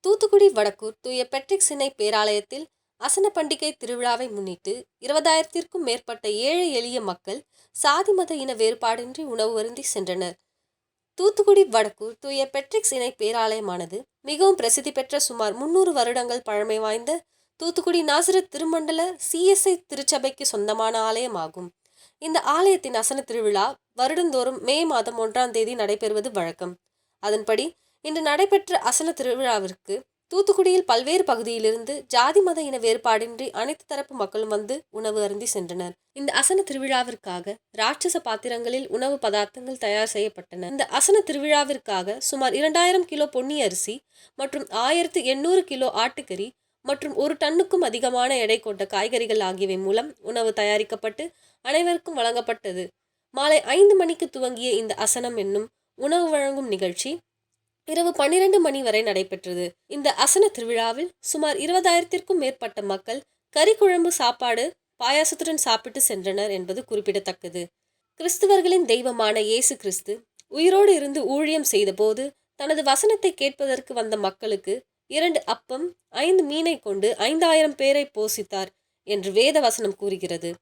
தூத்துக்குடி வடக்கூர் தூய பெட்ரிக் சினை பேராலயத்தில் அசன பண்டிகை திருவிழாவை முன்னிட்டு 20,000த்திற்கும் மேற்பட்ட ஏழை எளிய மக்கள் சாதி மத இன வேறுபாடின்றி உணவு அருந்தி சென்றனர். தூத்துக்குடி வடக்கூர் தூய பெட்ரிக் சினை பேராலயமானது மிகவும் பிரசித்தி பெற்ற சுமார் 300 வருடங்கள் பழமை வாய்ந்த தூத்துக்குடி நாசரேத் திருமண்டல CSI திருச்சபைக்கு சொந்தமான ஆலயமாகும். இந்த ஆலயத்தின் அசன திருவிழா வருடந்தோறும் மே மாதம் 1ஆம் தேதி நடைபெறுவது வழக்கம். அதன்படி இன்று நடைபெற்ற அசன திருவிழாவிற்கு தூத்துக்குடியில் பல்வேறு பகுதியிலிருந்து ஜாதி மத இன வேறுபாடின்றி அனைத்து தரப்பு மக்களும் வந்து உணவு அருந்தி சென்றனர். இந்த அசன திருவிழாவிற்காக ராட்சச பாத்திரங்களில் உணவு பதார்த்தங்கள் தயார் செய்யப்பட்டன. இந்த அசன திருவிழாவிற்காக சுமார் 2000 கிலோ பொன்னி அரிசி மற்றும் 1800 கிலோ ஆட்டுக்கறி மற்றும் 1 டன்னுக்கும் அதிகமான எடை கொண்ட காய்கறிகள் ஆகியவை மூலம் உணவு தயாரிக்கப்பட்டு அனைவருக்கும் வழங்கப்பட்டது. மாலை 5 மணிக்கு துவங்கிய இந்த அசனம் என்னும் உணவு வழங்கும் நிகழ்ச்சி இரவு 12 மணி வரை நடைபெற்றது. இந்த அசன திருவிழாவில் சுமார் 20,000த்திற்கும் மேற்பட்ட மக்கள் கறி குழம்பு சாப்பாடு பாயாசத்துடன் சாப்பிட்டு சென்றனர் என்பது குறிப்பிடத்தக்கது. கிறிஸ்துவர்களின் தெய்வமான இயேசு கிறிஸ்து உயிரோடு இருந்து ஊழியம் செய்தபோது தனது வசனத்தை கேட்பதற்கு வந்த மக்களுக்கு 2 அப்பம் 5 மீனை கொண்டு 5,000 பேரை போஷித்தார் என்று வேத வசனம் கூறுகிறது.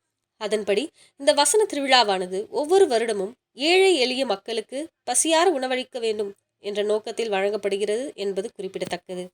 அதன்படி இந்த வசன திருவிழாவானது ஒவ்வொரு வருடமும் ஏழை எளிய மக்களுக்கு பசியார உணவளிக்க வேண்டும் என்ற நோக்கத்தில் வழங்கப்படுகிறது என்பது குறிப்பிடத்தக்கது.